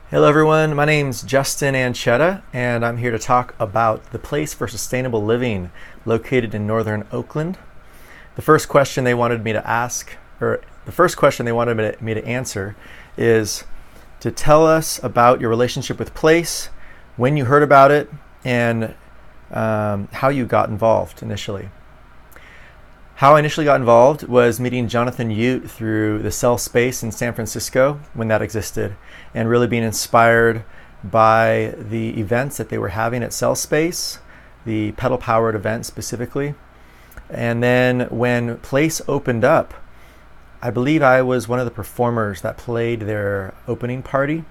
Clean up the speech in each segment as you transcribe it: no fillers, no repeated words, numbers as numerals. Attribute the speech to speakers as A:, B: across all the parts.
A: Hello everyone, my name's Justin and Chetta, and I'm here to talk about the Place for Sustainable Living located in northern Oakland. The first question they wanted me to answer is to tell us about your relationship with Place, when you heard about it, and how you got involved initially. How I initially got involved was meeting Jonathan Ute through the Cell Space in San Francisco when that existed, and really being inspired by the events that they were having at Cell Space, the pedal-powered event specifically. And then when Place opened up, I believe I was one of the performers that played their opening party,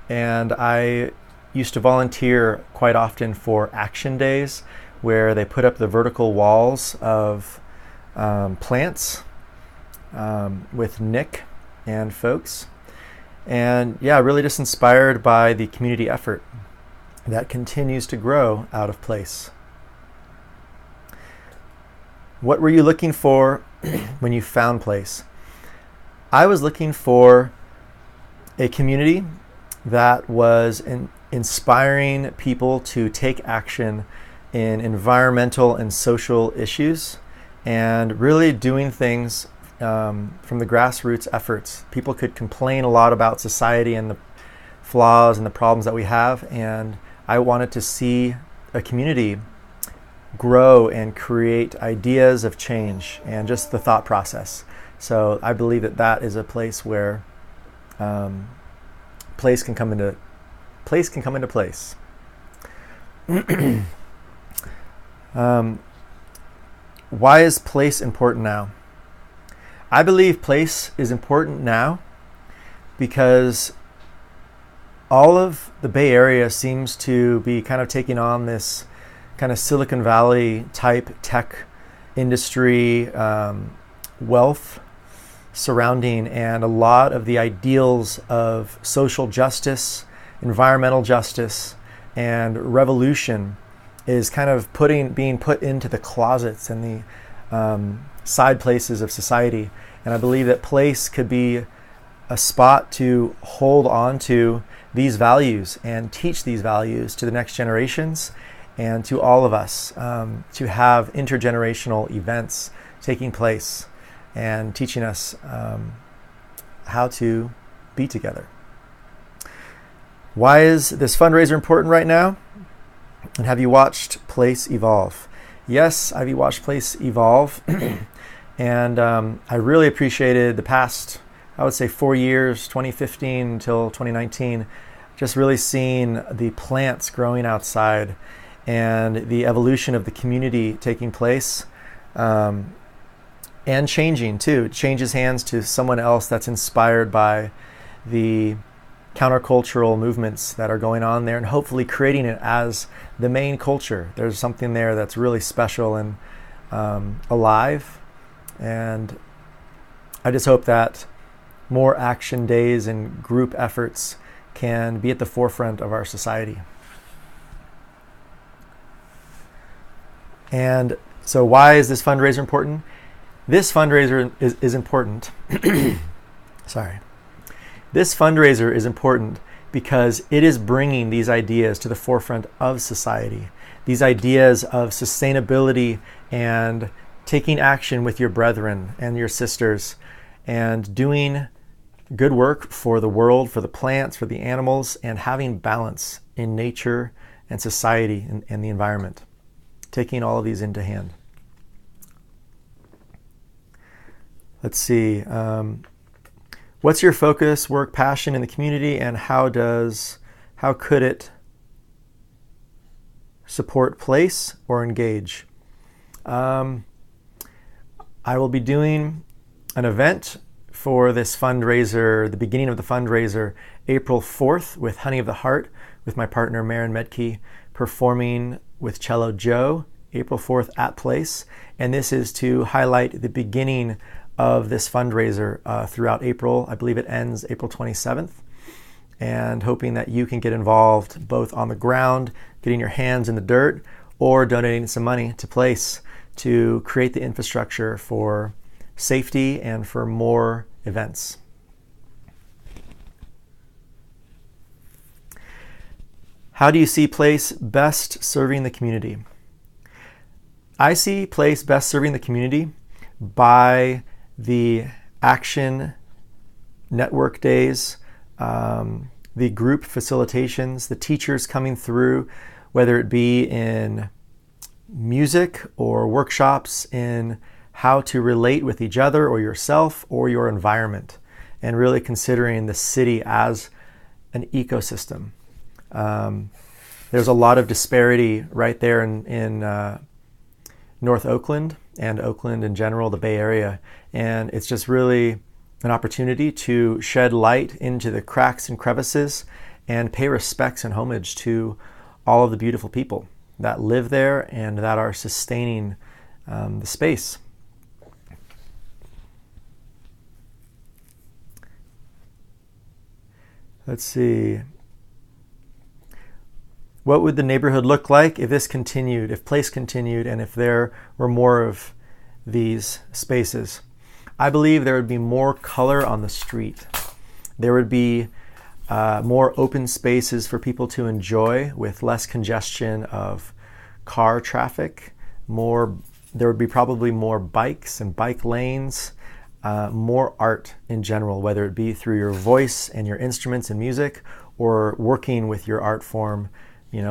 A: and I used to volunteer quite often for action days where they put up the vertical walls of plants with Nick and folks. And yeah, really just inspired by the community effort that continues to grow out of Place. What were you looking for when you found Place? I was looking for a community that was inspiring people to take action in environmental and social issues, and really doing things from the grassroots efforts. People could complain a lot about society and the flaws and the problems that we have, and I wanted to see a community grow and create ideas of change and just the thought process. So I believe that that is a place where place can come into place. Why is Place important now? I believe Place is important now because all of the Bay Area seems to be kind of taking on this kind of Silicon Valley type tech industry wealth surrounding, and a lot of the ideals of social justice, environmental justice, and revolution is kind of being put into the closets and the side places of society. And I believe that Place could be a spot to hold on to these values and teach these values to the next generations and to all of us, to have intergenerational events taking place and teaching us how to be together. Why is this fundraiser important right now? And have you watched Place evolve? Yes, I've watched Place evolve. And I really appreciated the past, I would say 4 years, 2015 until 2019, just really seeing the plants growing outside and the evolution of the community taking place, and changing too. It changes hands to someone else that's inspired by the countercultural movements that are going on there, and hopefully creating it as the main culture. There's something there that's really special and alive, and I just hope that more action days and group efforts can be at the forefront of our society. And so why is this fundraiser important? This fundraiser is important. Sorry. This fundraiser is important because it is bringing these ideas to the forefront of society. These ideas of sustainability and taking action with your brethren and your sisters and doing good work for the world, for the plants, for the animals, and having balance in nature and society and the environment. Taking all of these into hand. Let's see. What's your focus, work, passion in the community, and how could it support Place or engage? I will be doing an event for this fundraiser, the beginning of the fundraiser, April 4th with Honey of the Heart, with my partner Maren Medke, performing with Cello Joe, April 4th at Place. And this is to highlight the beginning of this fundraiser throughout April. I believe it ends April 27th. And hoping that you can get involved both on the ground, getting your hands in the dirt, or donating some money to Place to create the infrastructure for safety and for more events. How do you see place best serving the community? I see place best serving the community by the action network days, the group facilitations, the teachers coming through, whether it be in music or workshops in how to relate with each other or yourself or your environment, and really considering the city as an ecosystem. There's a lot of disparity right there in North Oakland and Oakland in general, the Bay Area, and it's just really an opportunity to shed light into the cracks and crevices and pay respects and homage to all of the beautiful people that live there and that are sustaining the space. Let's see. What would the neighborhood look like if this continued, if place continued, and if there were more of these spaces? I believe there would be more color on the street. There would be more open spaces for people to enjoy with less congestion of car traffic. There would be probably more bikes and bike lanes, more art in general, whether it be through your voice and your instruments and music or working with your art form,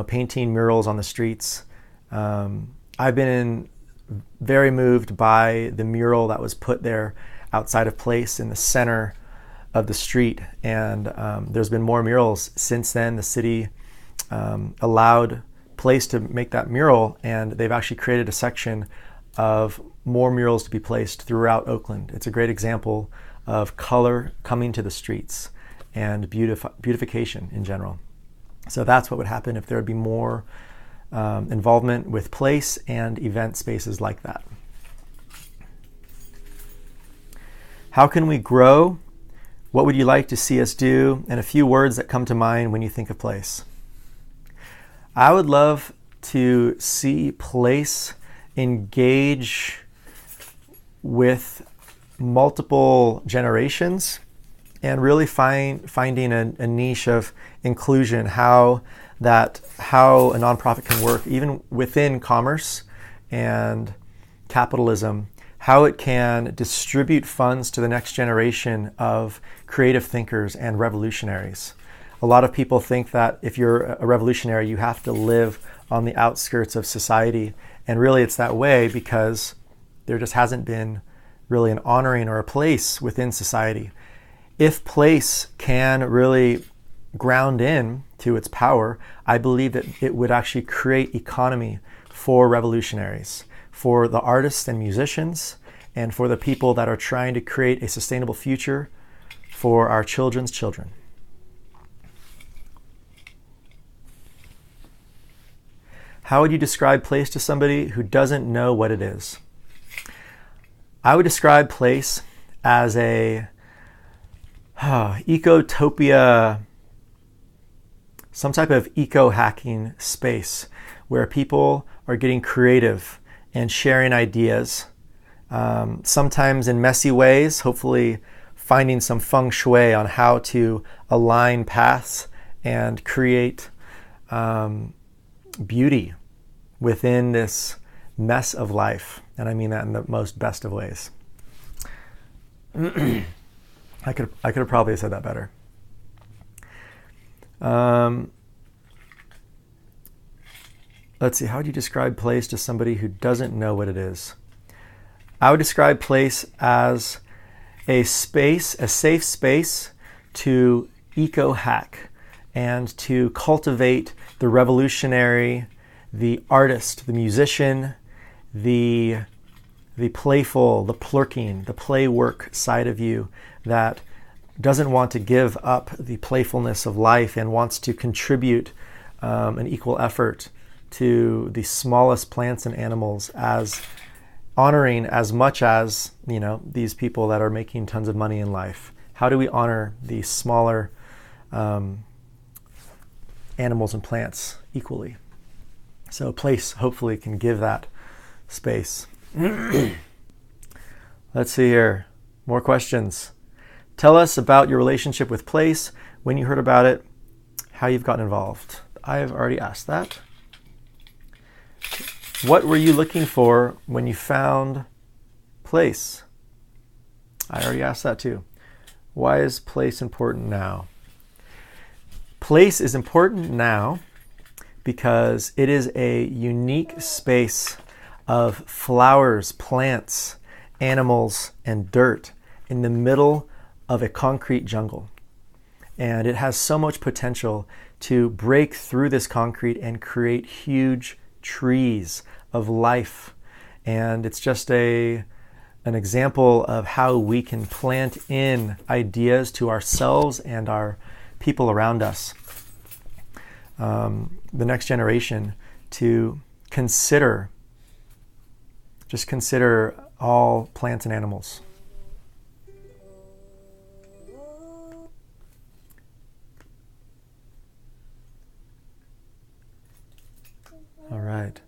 A: painting murals on the streets. I've been very moved by the mural that was put there outside of place in the center of the street. And there's been more murals since then. The city allowed place to make that mural, and they've actually created a section of more murals to be placed throughout Oakland. It's a great example of color coming to the streets and beautification in general. So that's what would happen if there would be more involvement with place and event spaces like that. How can we grow? What would you like to see us do? And a few words that come to mind when you think of place. I would love to see place engage with multiple generations and really finding a niche of inclusion, how a nonprofit can work even within commerce and capitalism, how it can distribute funds to the next generation of creative thinkers and revolutionaries. A lot of people think that if you're a revolutionary, you have to live on the outskirts of society. And really it's that way because there just hasn't been really an honoring or a place within society. If place can really ground in to its power, I believe that it would actually create economy for revolutionaries, for the artists and musicians, and for the people that are trying to create a sustainable future for our children's children. How would you describe place to somebody who doesn't know what it is? I would describe place as a ecotopia, some type of eco-hacking space where people are getting creative and sharing ideas, sometimes in messy ways, hopefully finding some feng shui on how to align paths and create beauty within this mess of life. And I mean that in the most best of ways. I could have probably said that better. Let's see, how would you describe place to somebody who doesn't know what it is? I would describe place as a space, a safe space to eco-hack and to cultivate the revolutionary, the artist, the musician, the playful, the plurking, the play work side of you that doesn't want to give up the playfulness of life and wants to contribute an equal effort to the smallest plants and animals, as honoring as much as these people that are making tons of money in life. How do we honor the smaller animals and plants equally? So a place hopefully can give that space. Let's see here. More questions. Tell us about your relationship with place, when you heard about it, how you've gotten involved. I have already asked that. What were you looking for when you found place? I already asked that too. Why is place important now? Place is important now because it is a unique space of flowers, plants, animals, and dirt in the middle of a concrete jungle. And it has so much potential to break through this concrete and create huge trees of life. And it's just an example of how we can plant in ideas to ourselves and our people around us, the next generation, to consider all plants and animals. All right.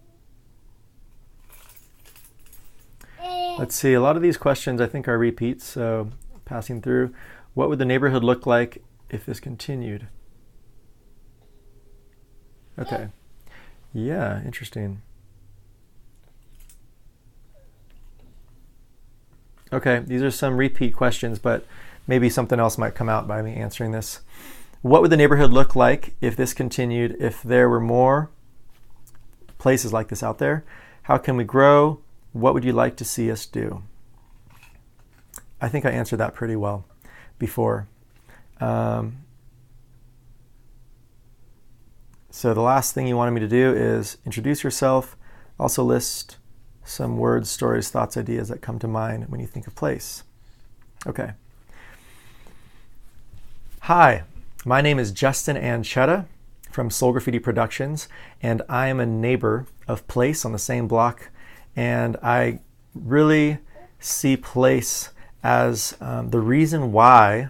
A: Let's see. A lot of these questions I think are repeats, so passing through. What would the neighborhood look like if this continued? Okay. Yeah, interesting. Okay, these are some repeat questions, but maybe something else might come out by me answering this. What would the neighborhood look like if this continued, if there were more places like this out there? How can we grow? What would you like to see us do? I think I answered that pretty well before. So the last thing you wanted me to do is introduce yourself, also list some words, stories, thoughts, ideas that come to mind when you think of place. Okay. Hi, my name is Justin and Chetta from Soul Graffiti Productions, and I am a neighbor of Place on the same block, and I really see Place as the reason why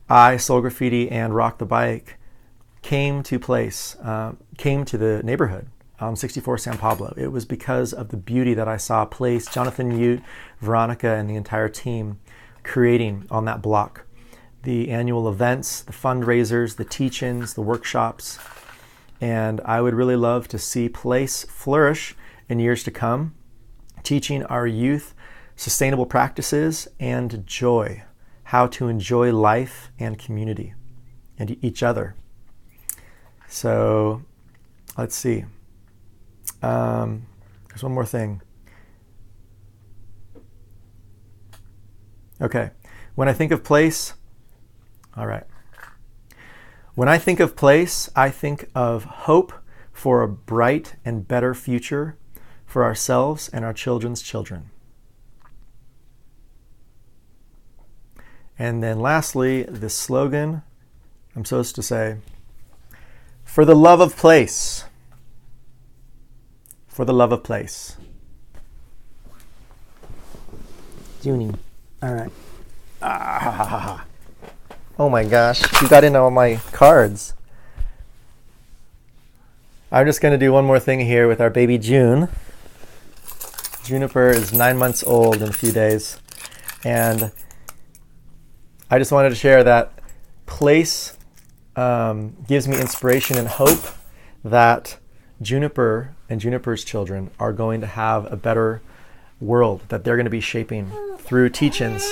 A: I, Soul Graffiti, and Rock the Bike came to the neighborhood. 64 San Pablo. It was because of the beauty that I saw Place, Jonathan Ute, Veronica, and the entire team creating on that block. The annual events, the fundraisers, the teach-ins, the workshops. And I would really love to see Place flourish in years to come, teaching our youth sustainable practices and joy, how to enjoy life and community and each other. So let's see. There's one more thing. Okay. When I think of Place, all right. When I think of Place, I think of hope for a bright and better future for ourselves and our children's children. And then lastly, the slogan, I'm supposed to say, for the love of place. For the love of place. Junie. All right. Oh my gosh, you got into all my cards. I'm just going to do one more thing here with our baby June. Juniper is 9 months old in a few days. And I just wanted to share that Place gives me inspiration and hope that Juniper and Juniper's children are going to have a better world that they're going to be shaping through teach-ins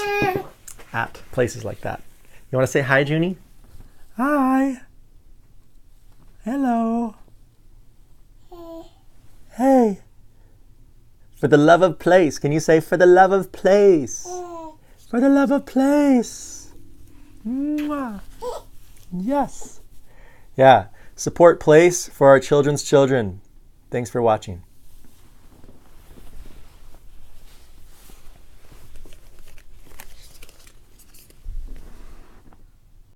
A: at places like that. You want to say hi, Junie? Hi. Hello. Hey. For the love of place. Can you say for the love of place? For the love of place. Mwah. Yes. Yeah. Support Place for our children's children. Thanks for watching.